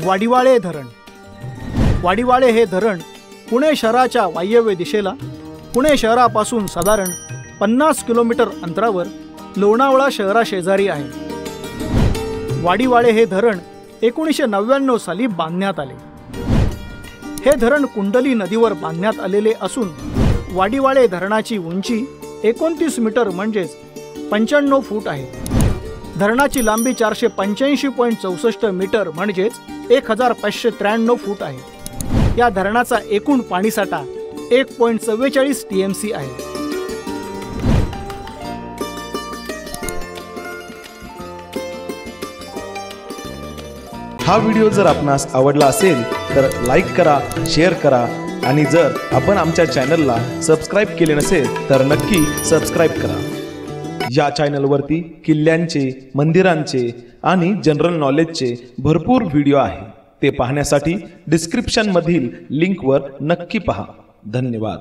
वाडिवाळे धरण. वाडिवाळे हे धरण पुणे शहराच्या वायव्य दिशेला पुणे शहरापासून साधारण 50 किलोमीटर अंतरावर लोणावळा शहराशेजारी आहे. वाडिवाळे हे धरण 1999 साली बांधण्यात आले. हे धरण कुंडली नदीवर बांधण्यात आलेले असून वाडिवाळे धरणाची उंची 29 मीटर म्हणजेच 95 फूट आहे. धरणाची लांबी 485.64 मीटर म्हणजेच 1593 फूट आहे. या धरणाचा एकूण पाणीसाठा 1.44 TMC आहे. हा व्हिडिओ जर आपणास आवडला असेल तर लाईक करा, शेअर करा आणि जर आपण आमच्या चॅनलला सबस्क्राईब केले नसेल तर नक्की सबस्क्राईब करा. या चॅनलवरती किल्ल्यांचे, मंदिरांचे आणि जनरल नॉलेजचे भरपूर व्हिडिओ आहे. ते पाहण्यासाठी डिस्क्रिप्शन मधील लिंकवर नक्की पहा. धन्यवाद.